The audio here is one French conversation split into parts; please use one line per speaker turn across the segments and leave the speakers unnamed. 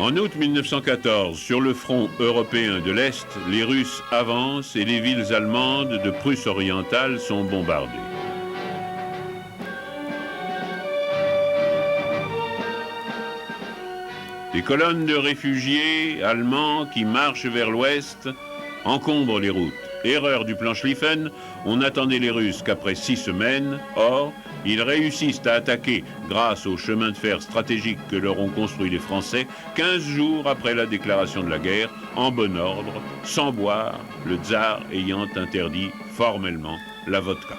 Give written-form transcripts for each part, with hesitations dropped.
En août 1914, sur le front européen de l'Est, les Russes avancent et les villes allemandes de Prusse orientale sont bombardées. Des colonnes de réfugiés allemands qui marchent vers l'ouest encombrent les routes. Erreur du plan Schlieffen, on attendait les Russes qu'après 6 semaines. Or, ils réussissent à attaquer, grâce au chemin de fer stratégique que leur ont construit les Français, 15 jours après la déclaration de la guerre, en bon ordre, sans boire, le tsar ayant interdit formellement la vodka.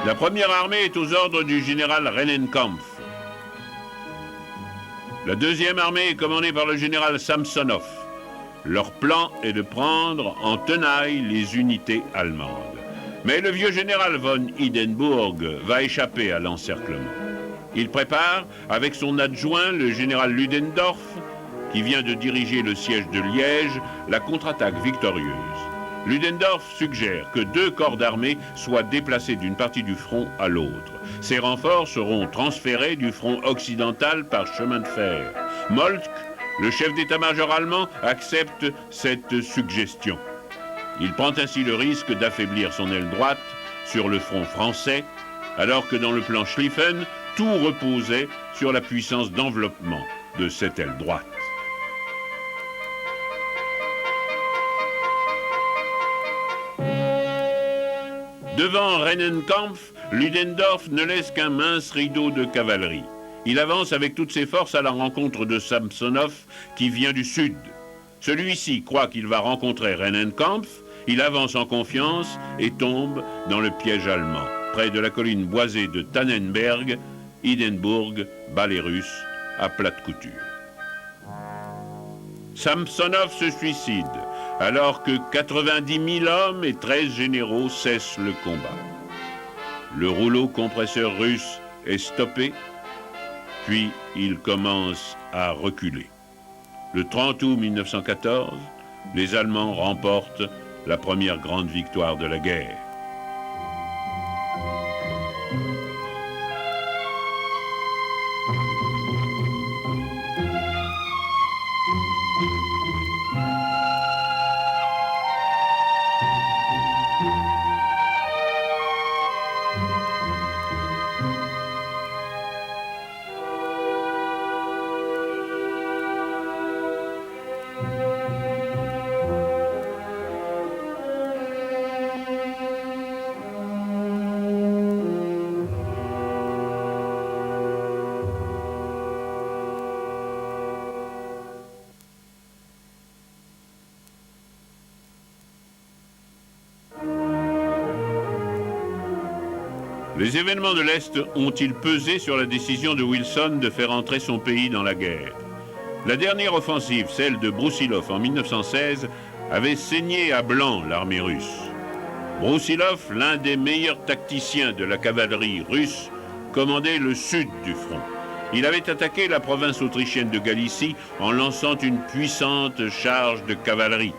La première armée est aux ordres du général Rennenkampf. La deuxième armée est commandée par le général Samsonov. Leur plan est de prendre en tenaille les unités allemandes. Mais le vieux général von Hindenburg va échapper à l'encerclement. Il prépare, avec son adjoint, le général Ludendorff, qui vient de diriger le siège de Liège, la contre-attaque victorieuse. Ludendorff suggère que 2 corps d'armée soient déplacés d'une partie du front à l'autre. Ces renforts seront transférés du front occidental par chemin de fer. Moltke, le chef d'état-major allemand, accepte cette suggestion. Il prend ainsi le risque d'affaiblir son aile droite sur le front français, alors que dans le plan Schlieffen, tout reposait sur la puissance d'enveloppement de cette aile droite. Devant Rennenkampf, Ludendorff ne laisse qu'un mince rideau de cavalerie. Il avance avec toutes ses forces à la rencontre de Samsonov, qui vient du sud. Celui-ci croit qu'il va rencontrer Rennenkampf. Il avance en confiance et tombe dans le piège allemand. Près de la colline boisée de Tannenberg, Hindenburg bat les Russes à plate couture. Samsonov se suicide, alors que 90 000 hommes et 13 généraux cessent le combat. Le rouleau compresseur russe est stoppé, puis il commence à reculer. Le 30 août 1914, les Allemands remportent la première grande victoire de la guerre. Les événements de l'Est ont-ils pesé sur la décision de Wilson de faire entrer son pays dans la guerre? La dernière offensive, celle de Broussilov en 1916, avait saigné à blanc l'armée russe. Broussilov, l'un des meilleurs tacticiens de la cavalerie russe, commandait le sud du front. Il avait attaqué la province autrichienne de Galicie en lançant une puissante charge de cavalerie.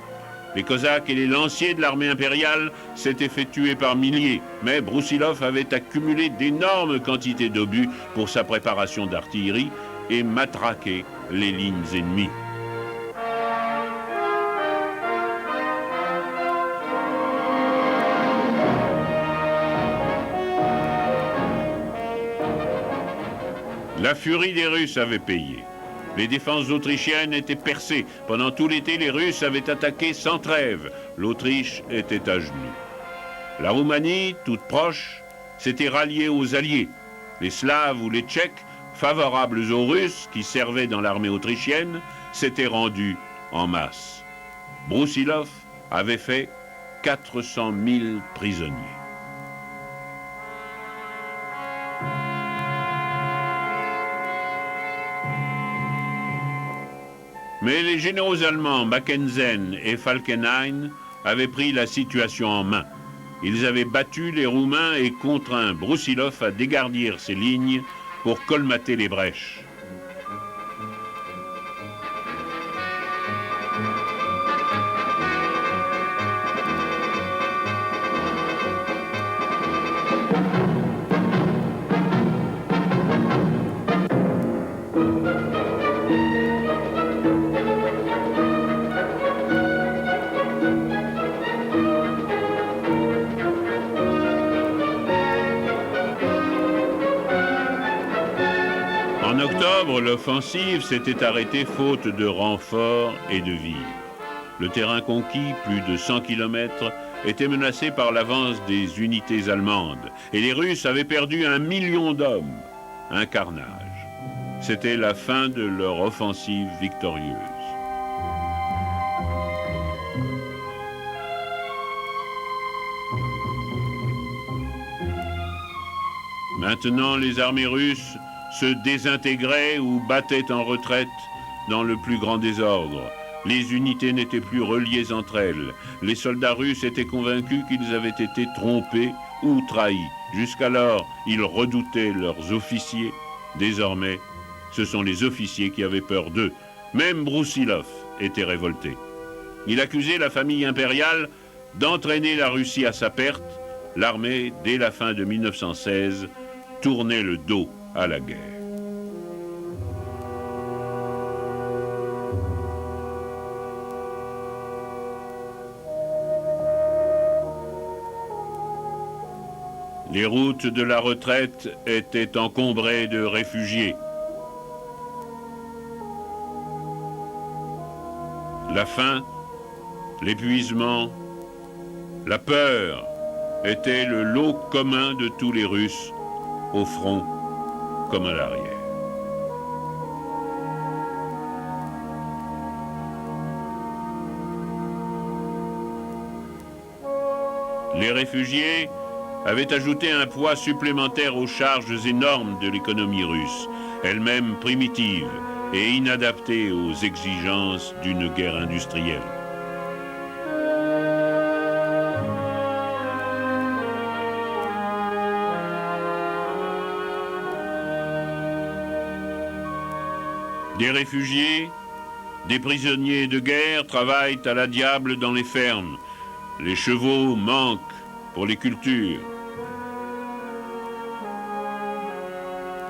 Les Cosaques et les lanciers de l'armée impériale s'étaient fait tuer par milliers, mais Broussilov avait accumulé d'énormes quantités d'obus pour sa préparation d'artillerie et matraqué les lignes ennemies. La furie des Russes avait payé. Les défenses autrichiennes étaient percées. Pendant tout l'été, les Russes avaient attaqué sans trêve. L'Autriche était à genoux. La Roumanie, toute proche, s'était ralliée aux Alliés. Les Slaves ou les Tchèques, favorables aux Russes qui servaient dans l'armée autrichienne, s'étaient rendus en masse. Broussilov avait fait 400 000 prisonniers. Mais les généraux allemands Mackensen et Falkenhayn avaient pris la situation en main. Ils avaient battu les Roumains et contraint Broussilov à dégarnir ses lignes pour colmater les brèches. Or, l'offensive s'était arrêtée faute de renforts et de vivres. Le terrain conquis, plus de 100 km, était menacé par l'avance des unités allemandes, et les Russes avaient perdu 1 million d'hommes. Un carnage. C'était la fin de leur offensive victorieuse. Maintenant, les armées russes se désintégraient ou battaient en retraite dans le plus grand désordre. Les unités n'étaient plus reliées entre elles. Les soldats russes étaient convaincus qu'ils avaient été trompés ou trahis. Jusqu'alors, ils redoutaient leurs officiers. Désormais, ce sont les officiers qui avaient peur d'eux. Même Broussilov était révolté. Il accusait la famille impériale d'entraîner la Russie à sa perte. L'armée, dès la fin de 1916, tournait le dos à la guerre. Les routes de la retraite étaient encombrées de réfugiés. La faim, l'épuisement, la peur étaient le lot commun de tous les Russes, au front comme à l'arrière. Les réfugiés avaient ajouté un poids supplémentaire aux charges énormes de l'économie russe, elle-même primitive et inadaptée aux exigences d'une guerre industrielle. Des réfugiés, des prisonniers de guerre travaillent à la diable dans les fermes. Les chevaux manquent pour les cultures.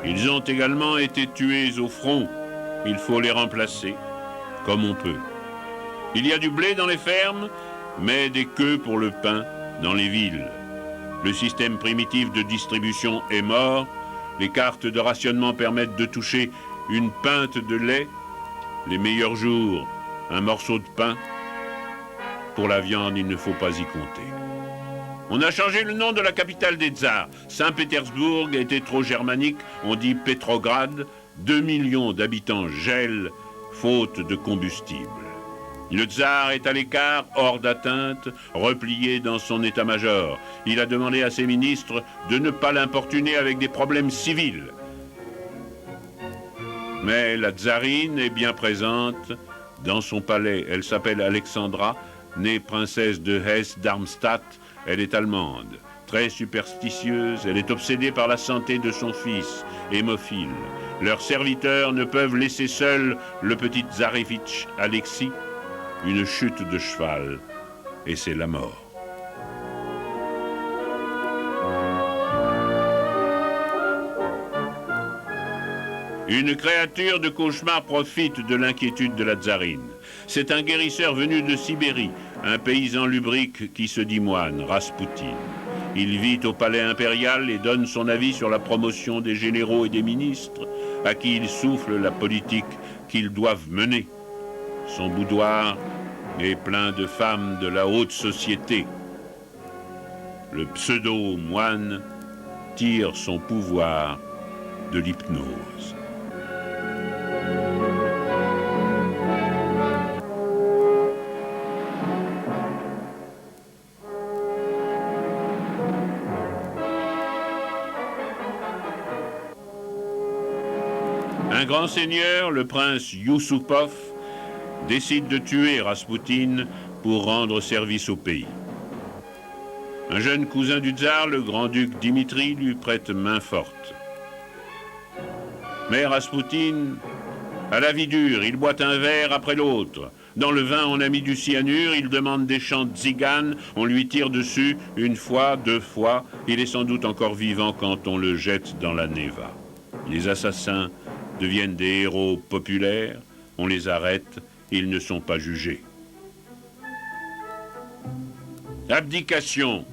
Ils ont également été tués au front. Il faut les remplacer comme on peut. Il y a du blé dans les fermes, mais des queues pour le pain dans les villes. Le système primitif de distribution est mort. Les cartes de rationnement permettent de toucher une pinte de lait. Les meilleurs jours, un morceau de pain. Pour la viande, il ne faut pas y compter. On a changé le nom de la capitale des tsars. Saint-Pétersbourg était trop germanique, on dit Pétrograd. 2 millions d'habitants gèlent, faute de combustible. Le tsar est à l'écart, hors d'atteinte, replié dans son état-major. Il a demandé à ses ministres de ne pas l'importuner avec des problèmes civils. Mais la tsarine est bien présente dans son palais. Elle s'appelle Alexandra, née princesse de Hesse-Darmstadt. Elle est allemande, très superstitieuse. Elle est obsédée par la santé de son fils, hémophile. Leurs serviteurs ne peuvent laisser seul le petit tsarevitch Alexis. Une chute de cheval, et c'est la mort. Une créature de cauchemar profite de l'inquiétude de la tsarine. C'est un guérisseur venu de Sibérie, un paysan lubrique qui se dit moine, Raspoutine. Il vit au palais impérial et donne son avis sur la promotion des généraux et des ministres, à qui il souffle la politique qu'ils doivent mener. Son boudoir est plein de femmes de la haute société. Le pseudo-moine tire son pouvoir de l'hypnose. Un grand seigneur, le prince Yusupov, décide de tuer Raspoutine pour rendre service au pays. Un jeune cousin du tsar, le grand-duc Dimitri, lui prête main forte. Mais Raspoutine a la vie dure, il boit un verre après l'autre. Dans le vin, on a mis du cyanure, il demande des chants tziganes, on lui tire dessus une fois, 2 fois. Il est sans doute encore vivant quand on le jette dans la Neva. Les assassins deviennent des héros populaires, on les arrête, ils ne sont pas jugés. Abdication.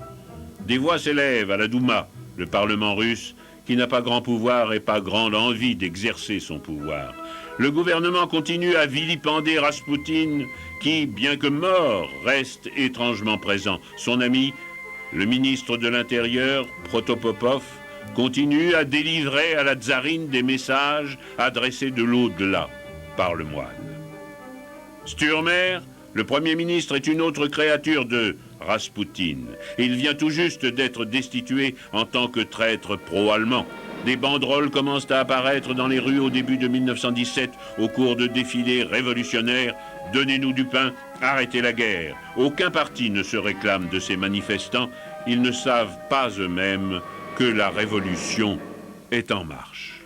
Des voix s'élèvent à la Douma, le Parlement russe, qui n'a pas grand pouvoir et pas grande envie d'exercer son pouvoir. Le gouvernement continue à vilipender Raspoutine, qui, bien que mort, reste étrangement présent. Son ami, le ministre de l'Intérieur, Protopopov, continue à délivrer à la tsarine des messages adressés de l'au-delà par le moine. Sturmer, le Premier ministre, est une autre créature de Raspoutine. Il vient tout juste d'être destitué en tant que traître pro-allemand. Des banderoles commencent à apparaître dans les rues au début de 1917 au cours de défilés révolutionnaires. Donnez-nous du pain, arrêtez la guerre. Aucun parti ne se réclame de ces manifestants. Ils ne savent pas eux-mêmes que la révolution est en marche.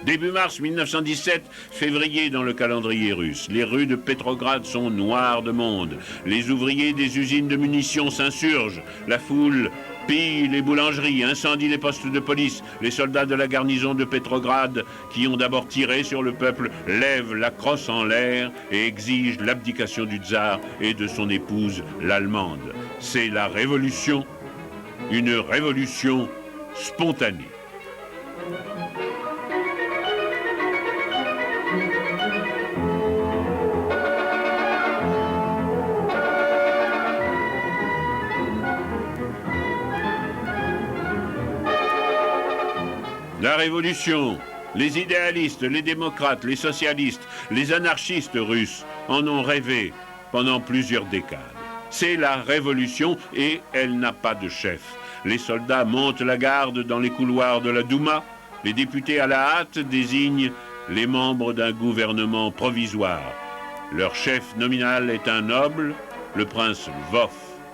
Début mars 1917, février dans le calendrier russe. Les rues de Petrograd sont noires de monde. Les ouvriers des usines de munitions s'insurgent. La foule pille les boulangeries, incendie les postes de police. Les soldats de la garnison de Petrograd, qui ont d'abord tiré sur le peuple, lèvent la crosse en l'air et exigent l'abdication du tsar et de son épouse, l'Allemande. C'est la révolution, une révolution spontanée. La révolution, les idéalistes, les démocrates, les socialistes, les anarchistes russes en ont rêvé pendant plusieurs décades. C'est la révolution et elle n'a pas de chef. Les soldats montent la garde dans les couloirs de la Douma. Les députés à la hâte désignent les membres d'un gouvernement provisoire. Leur chef nominal est un noble, le prince Lvov.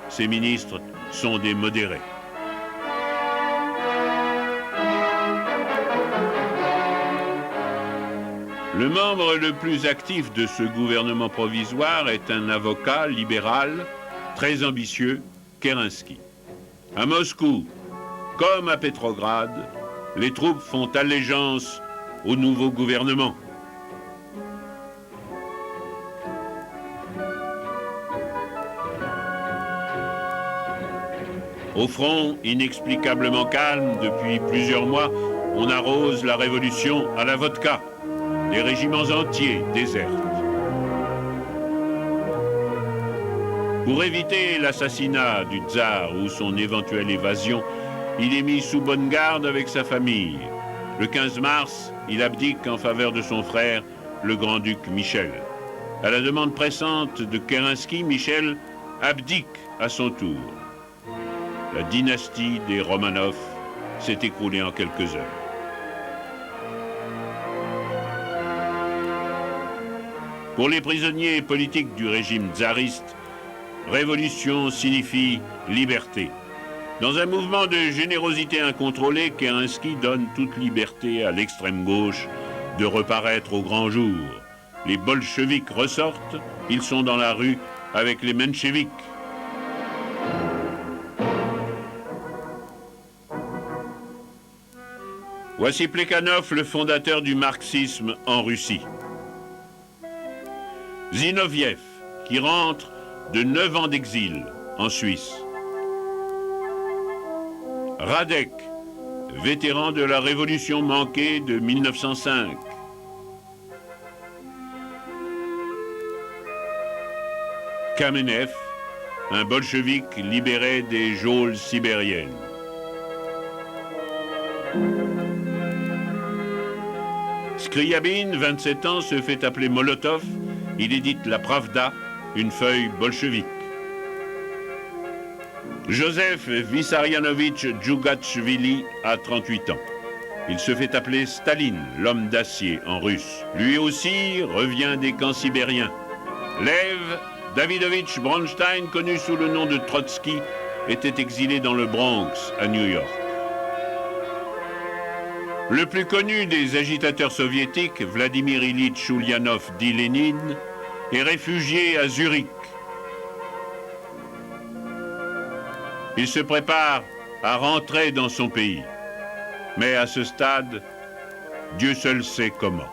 Ses ministres sont des modérés. Le membre le plus actif de ce gouvernement provisoire est un avocat libéral très ambitieux, Kerensky. À Moscou, comme à Petrograd, les troupes font allégeance au nouveau gouvernement. Au front, inexplicablement calme depuis plusieurs mois, on arrose la révolution à la vodka. Des régiments entiers désertent. Pour éviter l'assassinat du tsar ou son éventuelle évasion, il est mis sous bonne garde avec sa famille. Le 15 mars, il abdique en faveur de son frère, le grand-duc Michel. À la demande pressante de Kerensky, Michel abdique à son tour. La dynastie des Romanov s'est écroulée en quelques heures. Pour les prisonniers politiques du régime tsariste, révolution signifie liberté. Dans un mouvement de générosité incontrôlée, Kerensky donne toute liberté à l'extrême gauche de reparaître au grand jour. Les bolcheviks ressortent, ils sont dans la rue avec les mencheviks. Voici Plekhanov, le fondateur du marxisme en Russie. Zinoviev, qui rentre de 9 ans d'exil en Suisse. Radek, vétéran de la révolution manquée de 1905. Kamenev, un bolchevique libéré des geôles sibériennes. Scriabine, 27 ans, se fait appeler Molotov. Il édite la Pravda, une feuille bolchevique. Joseph Vissarionovitch Djougachvili a 38 ans. Il se fait appeler Staline, l'homme d'acier en russe. Lui aussi revient des camps sibériens. Lev Davidovitch Bronstein, connu sous le nom de Trotsky, était exilé dans le Bronx, à New York. Le plus connu des agitateurs soviétiques, Vladimir Ilitch Ulyanov dit Lénine, est réfugié à Zurich. Il se prépare à rentrer dans son pays. Mais à ce stade, Dieu seul sait comment.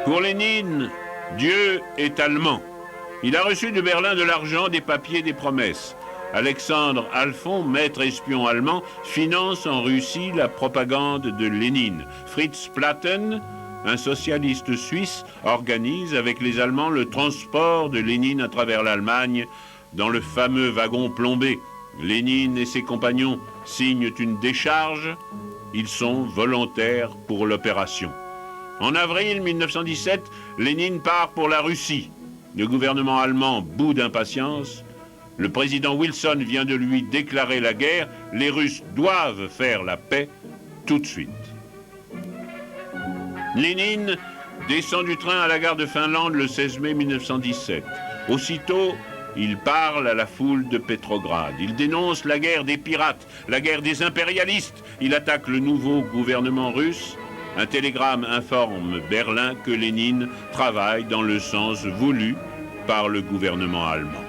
Pour Lénine, Dieu est allemand. Il a reçu de Berlin de l'argent, des papiers, des promesses. Alexandre Alphon, maître espion allemand, finance en Russie la propagande de Lénine. Fritz Platen, un socialiste suisse, organise avec les Allemands le transport de Lénine à travers l'Allemagne dans le fameux wagon plombé. Lénine et ses compagnons signent une décharge. Ils sont volontaires pour l'opération. En avril 1917, Lénine part pour la Russie. Le gouvernement allemand bout d'impatience. Le président Wilson vient de lui déclarer la guerre. Les Russes doivent faire la paix tout de suite. Lénine descend du train à la gare de Finlande le 16 mai 1917. Aussitôt, il parle à la foule de Pétrograd. Il dénonce la guerre des pirates, la guerre des impérialistes. Il attaque le nouveau gouvernement russe. Un télégramme informe Berlin que Lénine travaille dans le sens voulu par le gouvernement allemand.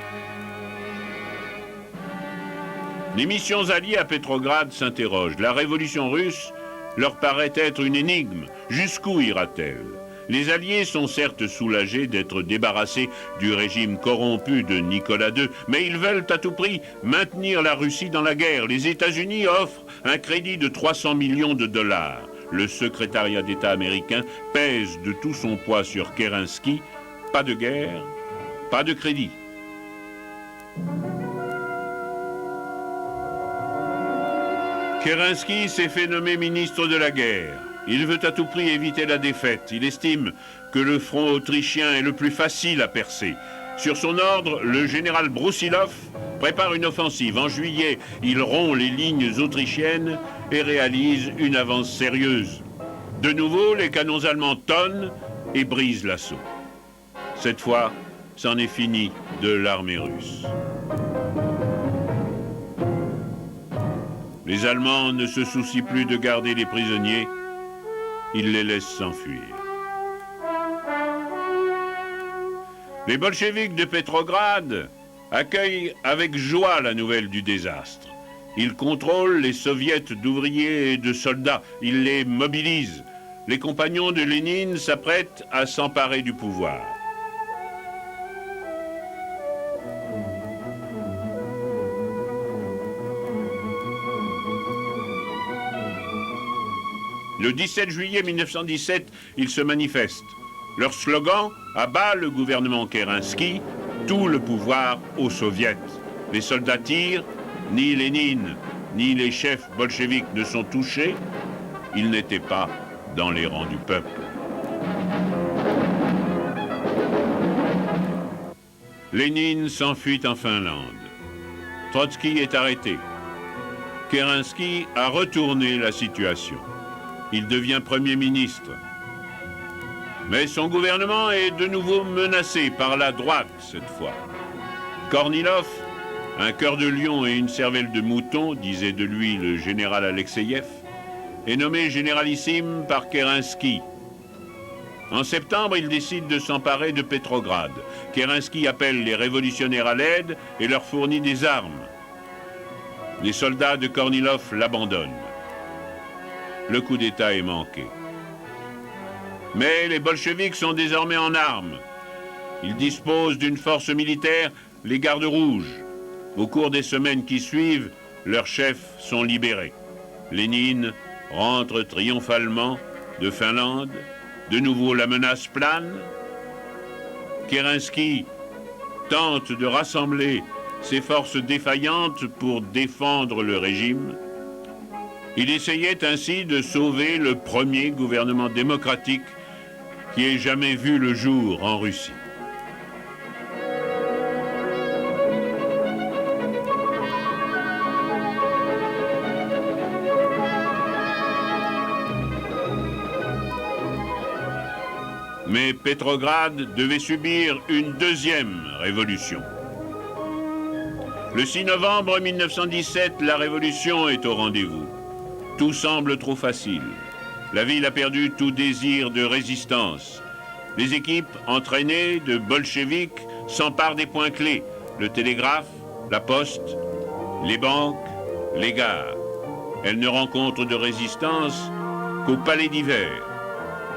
Les missions alliées à Pétrograd s'interrogent. La révolution russe leur paraît être une énigme. Jusqu'où ira-t-elle ? Les Alliés sont certes soulagés d'être débarrassés du régime corrompu de Nicolas II, mais ils veulent à tout prix maintenir la Russie dans la guerre. Les États-Unis offrent un crédit de 300 millions de dollars. Le secrétariat d'État américain pèse de tout son poids sur Kerensky. Pas de guerre, pas de crédit. Kerensky s'est fait nommer ministre de la guerre. Il veut à tout prix éviter la défaite. Il estime que le front autrichien est le plus facile à percer. Sur son ordre, le général Broussilov prépare une offensive. En juillet, il rompt les lignes autrichiennes et réalise une avance sérieuse. De nouveau, les canons allemands tonnent et brisent l'assaut. Cette fois, c'en est fini de l'armée russe. Les Allemands ne se soucient plus de garder les prisonniers. Ils les laissent s'enfuir. Les bolcheviks de Pétrograd accueillent avec joie la nouvelle du désastre. Ils contrôlent les soviets d'ouvriers et de soldats. Ils les mobilisent. Les compagnons de Lénine s'apprêtent à s'emparer du pouvoir. Le 17 juillet 1917, ils se manifestent. Leur slogan, à bas le gouvernement Kerensky, tout le pouvoir aux soviets. Les soldats tirent, ni Lénine, ni les chefs bolcheviks ne sont touchés. Ils n'étaient pas dans les rangs du peuple. Lénine s'enfuit en Finlande. Trotsky est arrêté. Kerensky a retourné la situation. Il devient Premier ministre. Mais son gouvernement est de nouveau menacé par la droite cette fois. Kornilov, un cœur de lion et une cervelle de mouton, disait de lui le général Alexeïev, est nommé généralissime par Kerensky. En septembre, il décide de s'emparer de Pétrograd. Kerensky appelle les révolutionnaires à l'aide et leur fournit des armes. Les soldats de Kornilov l'abandonnent. Le coup d'État est manqué. Mais les bolcheviks sont désormais en armes. Ils disposent d'une force militaire, les gardes rouges. Au cours des semaines qui suivent, leurs chefs sont libérés. Lénine rentre triomphalement de Finlande. De nouveau, la menace plane. Kerensky tente de rassembler ses forces défaillantes pour défendre le régime. Il essayait ainsi de sauver le premier gouvernement démocratique qui ait jamais vu le jour en Russie. Mais Pétrograd devait subir une deuxième révolution. Le 6 novembre 1917, la révolution est au rendez-vous. Tout semble trop facile. La ville a perdu tout désir de résistance. Les équipes entraînées de bolcheviks s'emparent des points clés. Le télégraphe, la poste, les banques, les gares. Elles ne rencontrent de résistance qu'au palais d'hiver.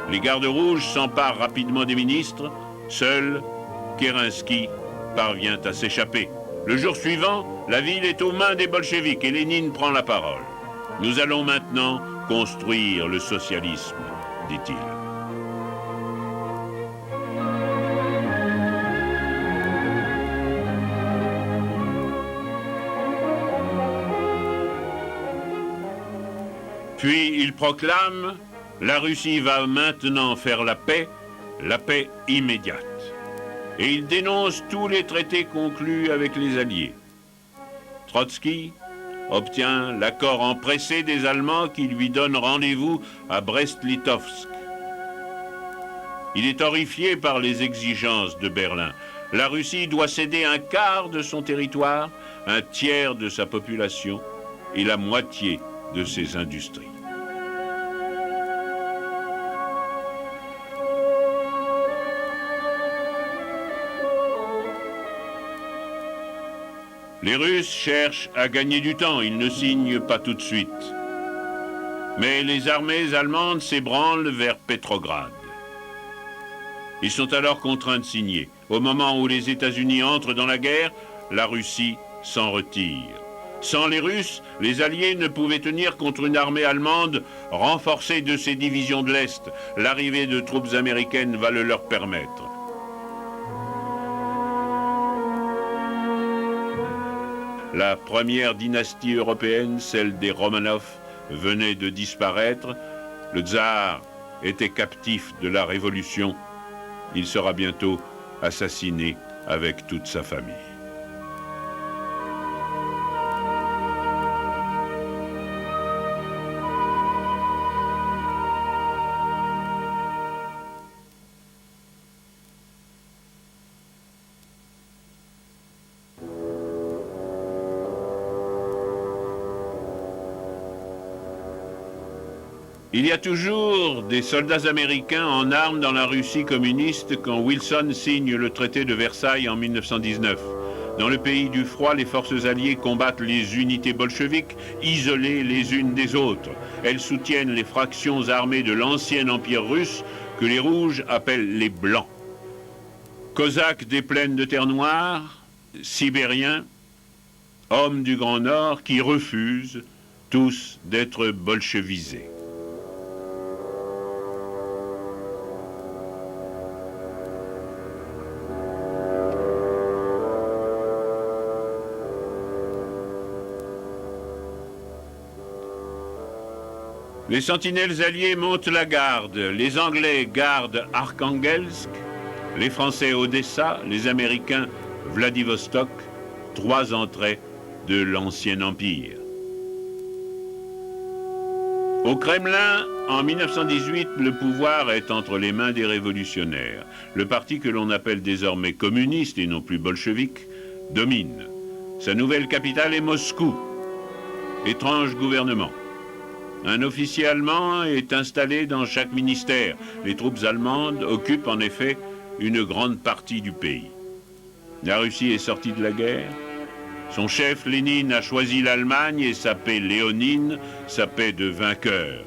Les gardes rouges s'emparent rapidement des ministres. Seul Kerensky parvient à s'échapper. Le jour suivant, la ville est aux mains des bolcheviks et Lénine prend la parole. Nous allons maintenant construire le socialisme, dit-il. Puis il proclame « La Russie va maintenant faire la paix immédiate ». Et il dénonce tous les traités conclus avec les Alliés. Trotsky obtient l'accord empressé des Allemands qui lui donnent rendez-vous à Brest-Litovsk. Il est horrifié par les exigences de Berlin. La Russie doit céder un quart de son territoire, un tiers de sa population et la moitié de ses industries. Les Russes cherchent à gagner du temps, ils ne signent pas tout de suite. Mais les armées allemandes s'ébranlent vers Petrograd. Ils sont alors contraints de signer. Au moment où les États-Unis entrent dans la guerre, la Russie s'en retire. Sans les Russes, les Alliés ne pouvaient tenir contre une armée allemande renforcée de ses divisions de l'Est. L'arrivée de troupes américaines va le leur permettre. La première dynastie européenne, celle des Romanov, venait de disparaître. Le tsar était captif de la Révolution. Il sera bientôt assassiné avec toute sa famille. Il y a toujours des soldats américains en armes dans la Russie communiste quand Wilson signe le traité de Versailles en 1919. Dans le pays du froid, les forces alliées combattent les unités bolcheviques, isolées les unes des autres. Elles soutiennent les fractions armées de l'ancien empire russe que les rouges appellent les blancs. Cosaques des plaines de terre noire, Sibériens, hommes du Grand Nord qui refusent tous d'être bolchevisés. Les sentinelles alliées montent la garde. Les Anglais gardent Arkhangelsk, les Français Odessa, les Américains Vladivostok, 3 entrées de l'ancien empire. Au Kremlin, en 1918, le pouvoir est entre les mains des révolutionnaires. Le parti que l'on appelle désormais communiste et non plus bolchevique domine. Sa nouvelle capitale est Moscou. Étrange gouvernement. Un officier allemand est installé dans chaque ministère. Les troupes allemandes occupent en effet une grande partie du pays. La Russie est sortie de la guerre. Son chef Lénine a choisi l'Allemagne et sa paix léonine, sa paix de vainqueur.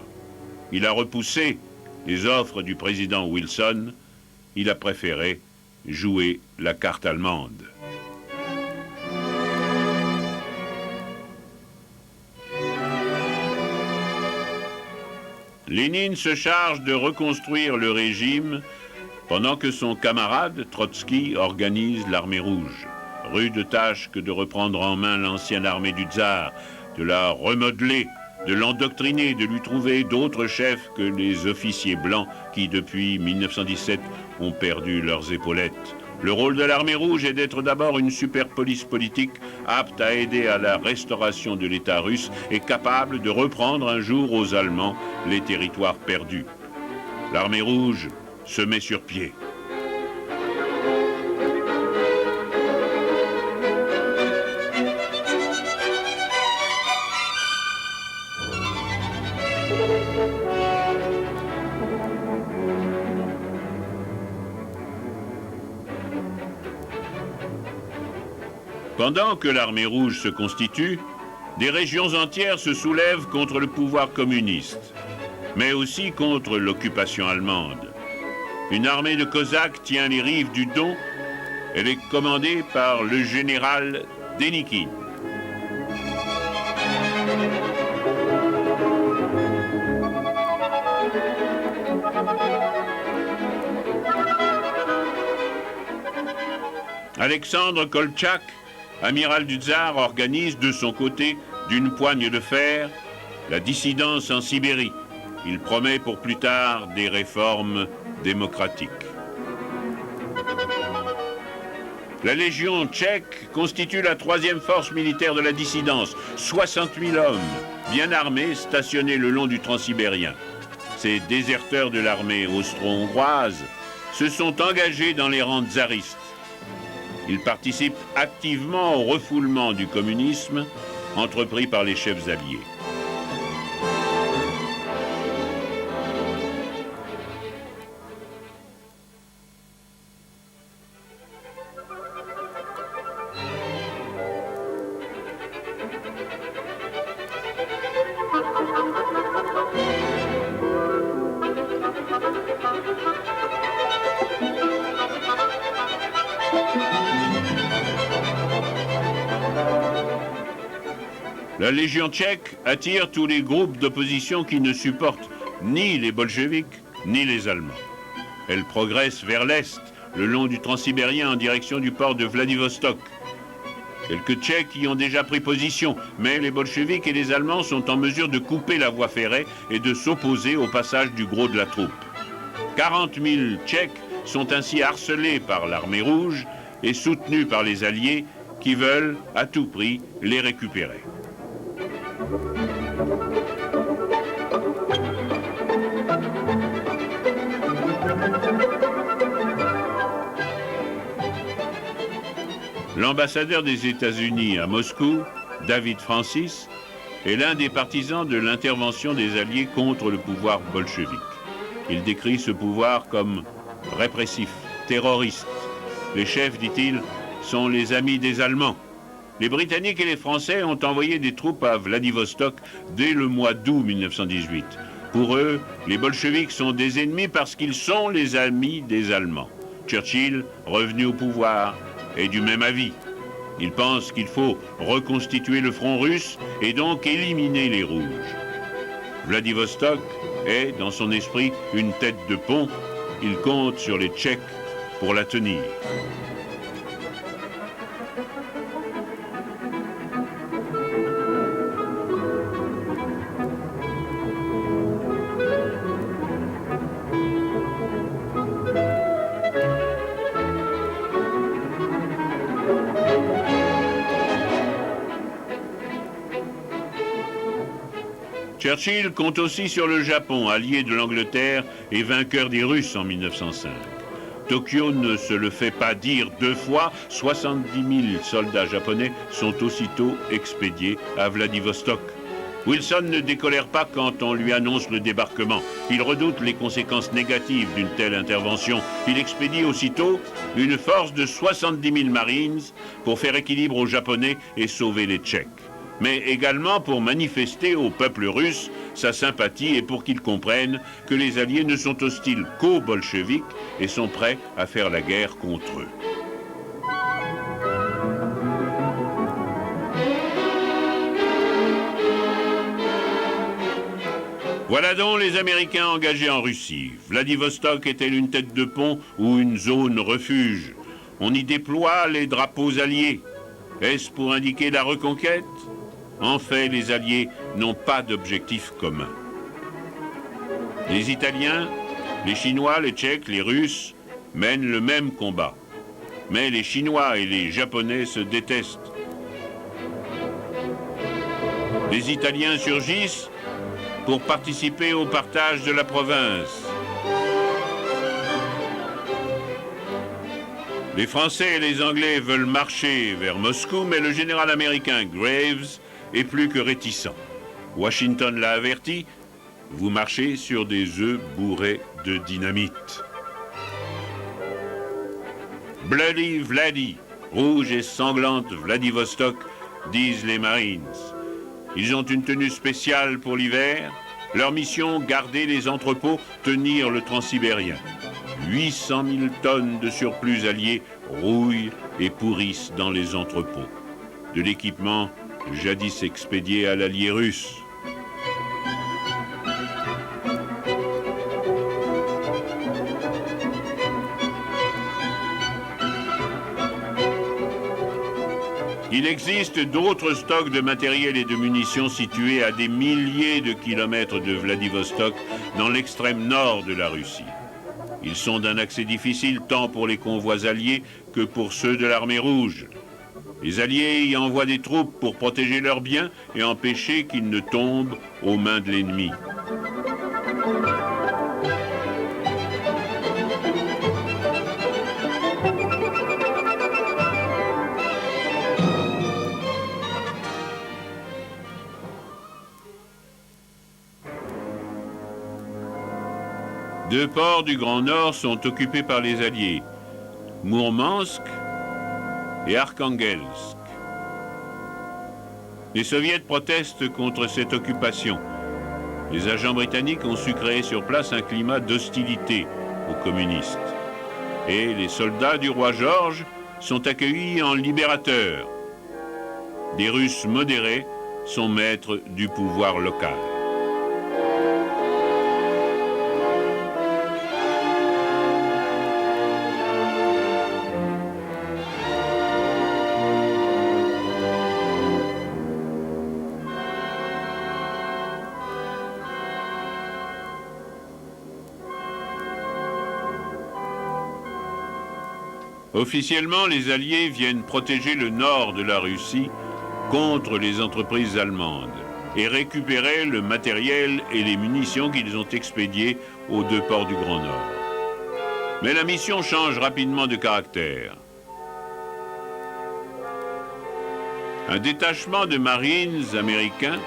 Il a repoussé les offres du président Wilson. Il a préféré jouer la carte allemande. Lénine se charge de reconstruire le régime pendant que son camarade Trotsky organise l'armée rouge. Rude tâche que de reprendre en main l'ancienne armée du tsar, de la remodeler, de l'endoctriner, de lui trouver d'autres chefs que les officiers blancs qui, depuis 1917, ont perdu leurs épaulettes. Le rôle de l'armée rouge est d'être d'abord une super police politique, apte à aider à la restauration de l'État russe et capable de reprendre un jour aux Allemands les territoires perdus. L'armée rouge se met sur pied. Pendant que l'armée rouge se constitue, des régions entières se soulèvent contre le pouvoir communiste, mais aussi contre l'occupation allemande. Une armée de Cosaques tient les rives du Don. Elle est commandée par le général Dénikine. Alexandre Koltchak, amiral du Tsar, organise de son côté, d'une poigne de fer, la dissidence en Sibérie. Il promet pour plus tard des réformes démocratiques. La Légion tchèque constitue la troisième force militaire de la dissidence. 60 000 hommes, bien armés, stationnés le long du Transsibérien. Ces déserteurs de l'armée austro-hongroise se sont engagés dans les rangs tsaristes. Ils participent activement au refoulement du communisme entrepris par les chefs alliés. La Légion tchèque attire tous les groupes d'opposition qui ne supportent ni les bolcheviks ni les Allemands. Elle progresse vers l'est, le long du Transsibérien en direction du port de Vladivostok. Quelques Tchèques y ont déjà pris position, mais les bolcheviks et les Allemands sont en mesure de couper la voie ferrée et de s'opposer au passage du gros de la troupe. 40 000 Tchèques sont ainsi harcelés par l'armée rouge et soutenus par les Alliés qui veulent à tout prix les récupérer. L'ambassadeur des États-Unis à Moscou, David Francis, est l'un des partisans de l'intervention des Alliés contre le pouvoir bolchevique. Il décrit ce pouvoir comme répressif, terroriste. Les chefs, dit-il, sont les amis des Allemands. Les Britanniques et les Français ont envoyé des troupes à Vladivostok dès le mois d'août 1918. Pour eux, les bolcheviks sont des ennemis parce qu'ils sont les amis des Allemands. Churchill, revenu au pouvoir, est du même avis. Il pense qu'il faut reconstituer le front russe et donc éliminer les rouges. Vladivostok est, dans son esprit, une tête de pont. Il compte sur les Tchèques pour la tenir. Churchill compte aussi sur le Japon, allié de l'Angleterre et vainqueur des Russes en 1905. Tokyo ne se le fait pas dire deux fois, 70 000 soldats japonais sont aussitôt expédiés à Vladivostok. Wilson ne décolère pas quand on lui annonce le débarquement. Il redoute les conséquences négatives d'une telle intervention. Il expédie aussitôt une force de 70 000 Marines pour faire équilibre aux Japonais et sauver les Tchèques, mais également pour manifester au peuple russe sa sympathie et pour qu'il comprenne que les Alliés ne sont hostiles qu'aux bolcheviks et sont prêts à faire la guerre contre eux. Voilà donc les Américains engagés en Russie. Vladivostok est-elle une tête de pont ou une zone refuge? On y déploie les drapeaux alliés. Est-ce pour indiquer la reconquête? En fait, les Alliés n'ont pas d'objectif commun. Les Italiens, les Chinois, les Tchèques, les Russes mènent le même combat. Mais les Chinois et les Japonais se détestent. Les Italiens surgissent pour participer au partage de la province. Les Français et les Anglais veulent marcher vers Moscou, mais le général américain Graves est plus que réticent. Washington l'a averti, vous marchez sur des œufs bourrés de dynamite. Bloody Vladi, rouge et sanglante Vladivostok, disent les Marines. Ils ont une tenue spéciale pour l'hiver. Leur mission, garder les entrepôts, tenir le Transsibérien. 800 000 tonnes de surplus alliés rouillent et pourrissent dans les entrepôts. De l'équipement jadis expédié à l'allié russe. Il existe d'autres stocks de matériel et de munitions situés à des milliers de kilomètres de Vladivostok, dans l'extrême nord de la Russie. Ils sont d'un accès difficile tant pour les convois alliés que pour ceux de l'armée rouge. Les Alliés y envoient des troupes pour protéger leurs biens et empêcher qu'ils ne tombent aux mains de l'ennemi. Deux ports du Grand Nord sont occupés par les Alliés, Mourmansk et Arkhangelsk. Les soviets protestent contre cette occupation. Les agents britanniques ont su créer sur place un climat d'hostilité aux communistes. Et les soldats du roi George sont accueillis en libérateurs. Des Russes modérés sont maîtres du pouvoir local. Officiellement, les Alliés viennent protéger le nord de la Russie contre les entreprises allemandes et récupérer le matériel et les munitions qu'ils ont expédiés aux deux ports du Grand Nord. Mais la mission change rapidement de caractère. Un détachement de Marines américains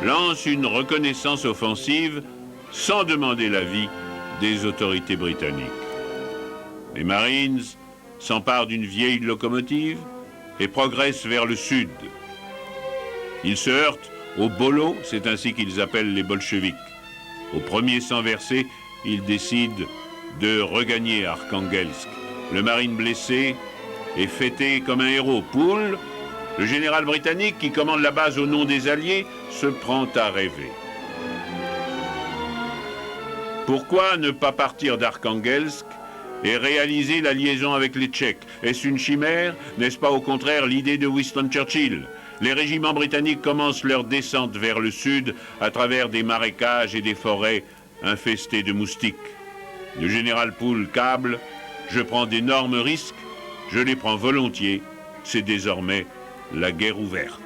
lance une reconnaissance offensive sans demander l'avis des autorités britanniques. Les Marines s'emparent d'une vieille locomotive et progressent vers le sud. Ils se heurtent aux bolos, c'est ainsi qu'ils appellent les bolcheviks. Au premier sang versé, ils décident de regagner Arkhangelsk. Le marine blessé est fêté comme un héros. Poole, le général britannique qui commande la base au nom des Alliés, se prend à rêver. Pourquoi ne pas partir d'Arkhangelsk et réaliser la liaison avec les Tchèques? Est-ce une chimère? N'est-ce pas au contraire l'idée de Winston Churchill? Les régiments britanniques commencent leur descente vers le sud à travers des marécages et des forêts infestées de moustiques. Le général Poole câble: je prends d'énormes risques, je les prends volontiers, c'est désormais la guerre ouverte.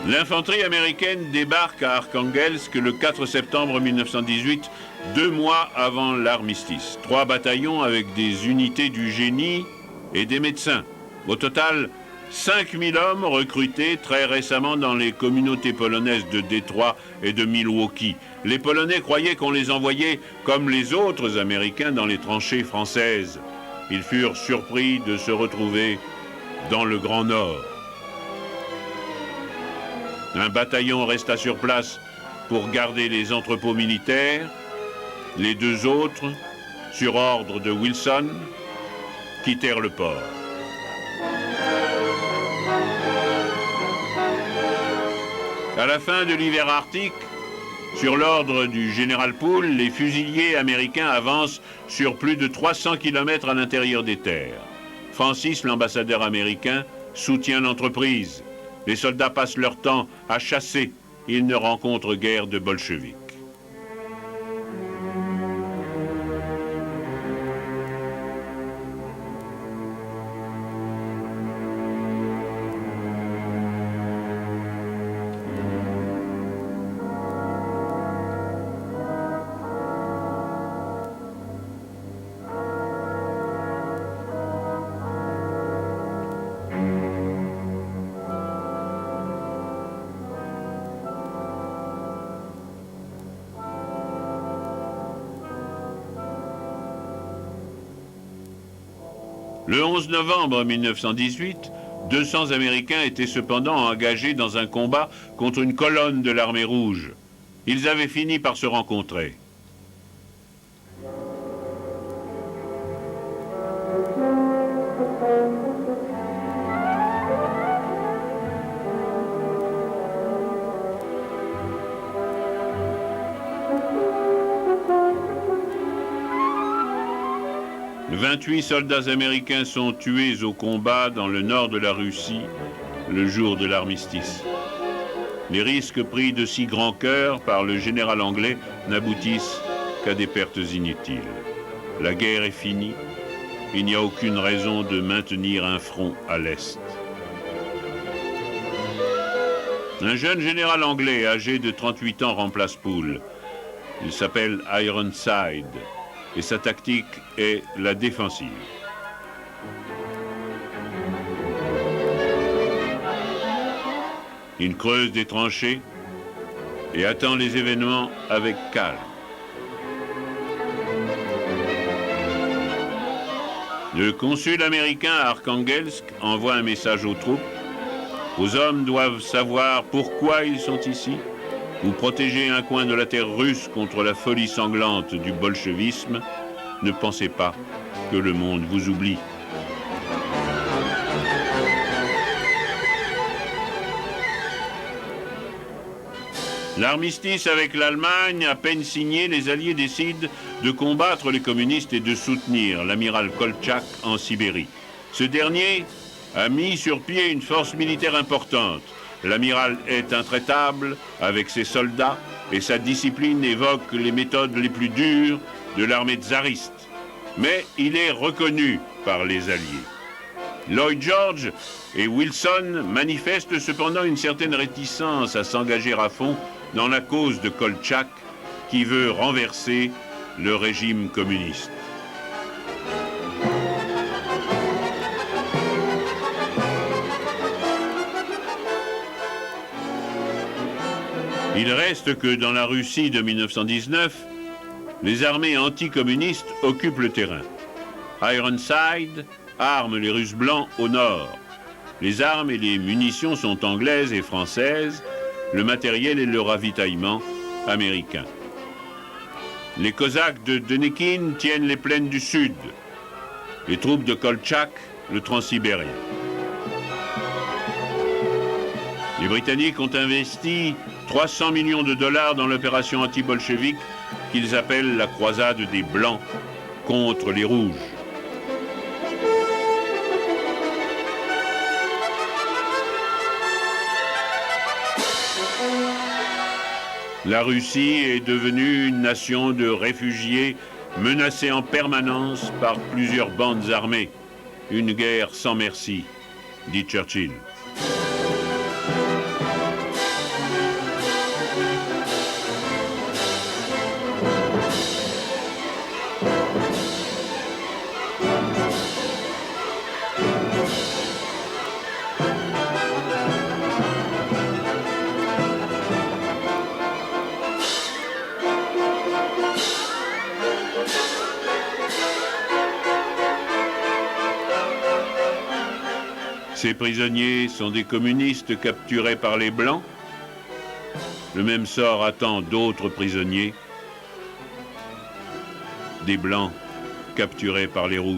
L'infanterie américaine débarque à Arkhangelsk le 4 septembre 1918, 2 mois avant l'armistice. 3 bataillons avec des unités du génie et des médecins. Au total, 5000 hommes recrutés très récemment dans les communautés polonaises de Détroit et de Milwaukee. Les Polonais croyaient qu'on les envoyait comme les autres Américains dans les tranchées françaises. Ils furent surpris de se retrouver dans le Grand Nord. Un bataillon resta sur place pour garder les entrepôts militaires. Les 2 autres, sur ordre de Wilson, quittèrent le port. À la fin de l'hiver arctique, sur l'ordre du général Poole, les fusiliers américains avancent sur plus de 300 km à l'intérieur des terres. Francis, l'ambassadeur américain, soutient l'entreprise. Les soldats passent leur temps à chasser. Ils ne rencontrent guère de bolcheviks. Le 11 novembre 1918, 200 Américains étaient cependant engagés dans un combat contre une colonne de l'armée rouge. Ils avaient fini par se rencontrer. « 28 soldats américains sont tués au combat dans le nord de la Russie le jour de l'armistice. Les risques pris de si grand cœur par le général anglais n'aboutissent qu'à des pertes inutiles. La guerre est finie. Il n'y a aucune raison de maintenir un front à l'Est. » Un jeune général anglais âgé de 38 ans remplace Poole. Il s'appelle Ironside et sa tactique est la défensive. Il creuse des tranchées et attend les événements avec calme. Le consul américain à Arkhangelsk envoie un message aux troupes. Vos hommes doivent savoir pourquoi ils sont ici. Vous protégez un coin de la terre russe contre la folie sanglante du bolchevisme. Ne pensez pas que le monde vous oublie. L'armistice avec l'Allemagne, à peine signé, les Alliés décident de combattre les communistes et de soutenir l'amiral Koltchak en Sibérie. Ce dernier a mis sur pied une force militaire importante. L'amiral est intraitable avec ses soldats et sa discipline évoque les méthodes les plus dures de l'armée tsariste. Mais il est reconnu par les Alliés. Lloyd George et Wilson manifestent cependant une certaine réticence à s'engager à fond dans la cause de Koltchak qui veut renverser le régime communiste. Il reste que dans la Russie de 1919, les armées anticommunistes occupent le terrain. Ironside arme les Russes blancs au nord. Les armes et les munitions sont anglaises et françaises, le matériel et le ravitaillement américain. Les Cosaques de Denikin tiennent les plaines du sud, les troupes de Koltchak le transsibérien. Les Britanniques ont investi 300 millions de dollars dans l'opération anti-bolchevique qu'ils appellent la croisade des Blancs contre les Rouges. La Russie est devenue une nation de réfugiés menacée en permanence par plusieurs bandes armées. Une guerre sans merci, dit Churchill. Ces prisonniers sont des communistes capturés par les Blancs. Le même sort attend d'autres prisonniers, des Blancs capturés par les Rouges.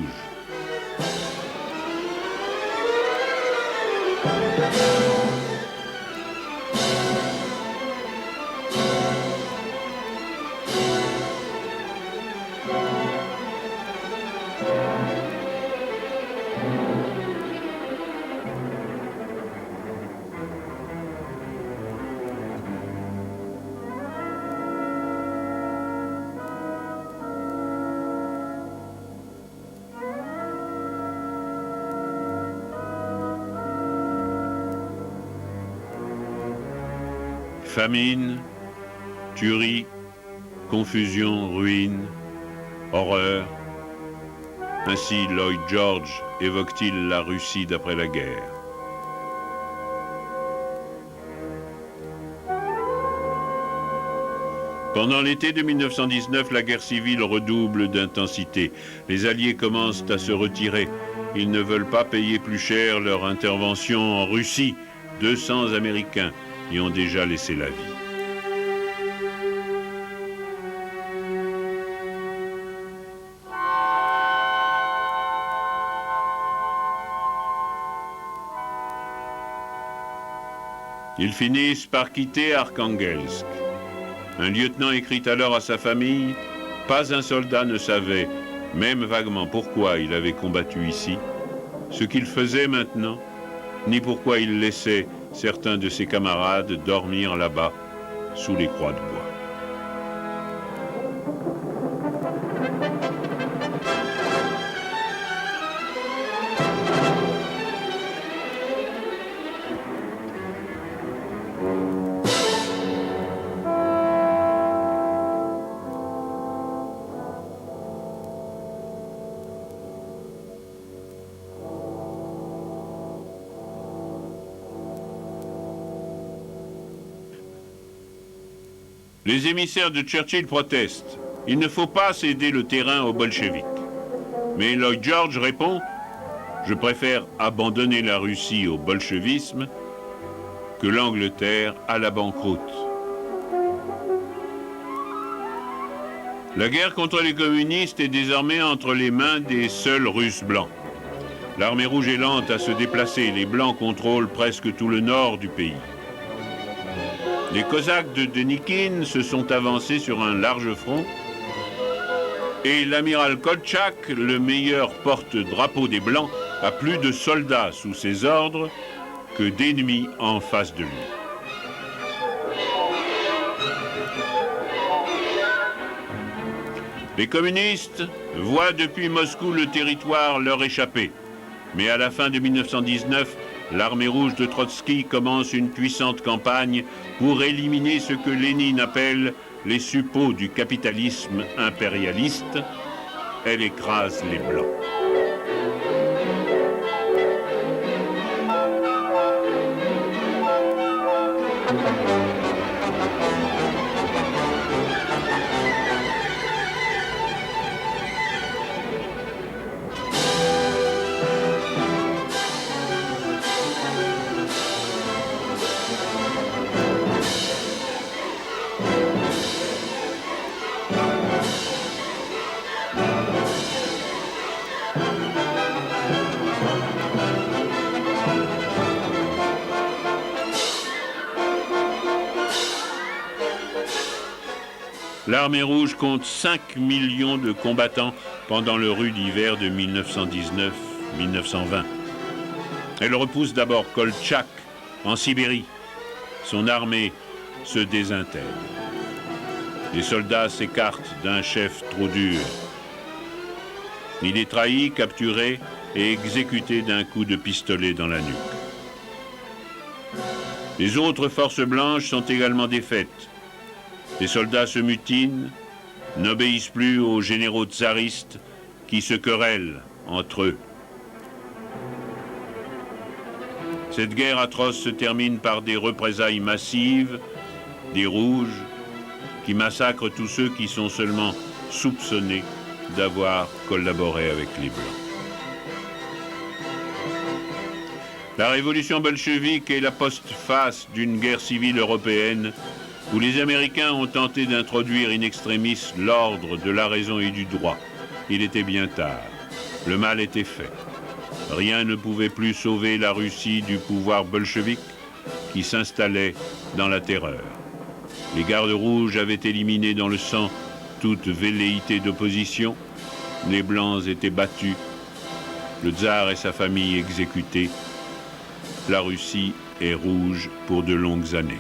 Famine, tuerie, confusion, ruine, horreur. Ainsi Lloyd George évoque-t-il la Russie d'après la guerre. Pendant l'été de 1919, la guerre civile redouble d'intensité. Les Alliés commencent à se retirer. ils ne veulent pas payer plus cher leur intervention en Russie. 200 Américains y ont déjà laissé la vie. Ils finissent par quitter Arkhangelsk. Un lieutenant écrit alors à sa famille « Pas un soldat ne savait, même vaguement, pourquoi il avait combattu ici, ce qu'il faisait maintenant, ni pourquoi il laissait certains de ses camarades dormir là-bas, sous les croix de bois. » Les émissaires de Churchill protestent. Il ne faut pas céder le terrain aux bolcheviks. Mais Lloyd George répond « Je préfère abandonner la Russie au bolchevisme que l'Angleterre à la banqueroute. » La guerre contre les communistes est désormais entre les mains des seuls Russes blancs. L'armée rouge est lente à se déplacer. Les blancs contrôlent presque tout le nord du pays. Les Cosaques de Denikin se sont avancés sur un large front et l'amiral Koltchak, le meilleur porte-drapeau des Blancs, a plus de soldats sous ses ordres que d'ennemis en face de lui. Les communistes voient depuis Moscou le territoire leur échapper. Mais à la fin de 1919, l'armée rouge de Trotsky commence une puissante campagne pour éliminer ce que Lénine appelle les suppôts du capitalisme impérialiste. Elle écrase les Blancs. L'armée rouge compte 5 millions de combattants pendant le rude hiver de 1919-1920. Elle repousse d'abord Koltchak en Sibérie. Son armée se désintègre. Les soldats s'écartent d'un chef trop dur. Il est trahi, capturé et exécuté d'un coup de pistolet dans la nuque. Les autres forces blanches sont également défaites. Les soldats se mutinent, n'obéissent plus aux généraux tsaristes qui se querellent entre eux. Cette guerre atroce se termine par des représailles massives, des rouges, qui massacrent tous ceux qui sont seulement soupçonnés d'avoir collaboré avec les Blancs. La révolution bolchevique est la postface d'une guerre civile européenne où les Américains ont tenté d'introduire in extremis l'ordre de la raison et du droit. Il était bien tard. Le mal était fait. Rien ne pouvait plus sauver la Russie du pouvoir bolchevique qui s'installait dans la terreur. Les gardes rouges avaient éliminé dans le sang toute velléité d'opposition. Les Blancs étaient battus. Le tsar et sa famille exécutés. La Russie est rouge pour de longues années.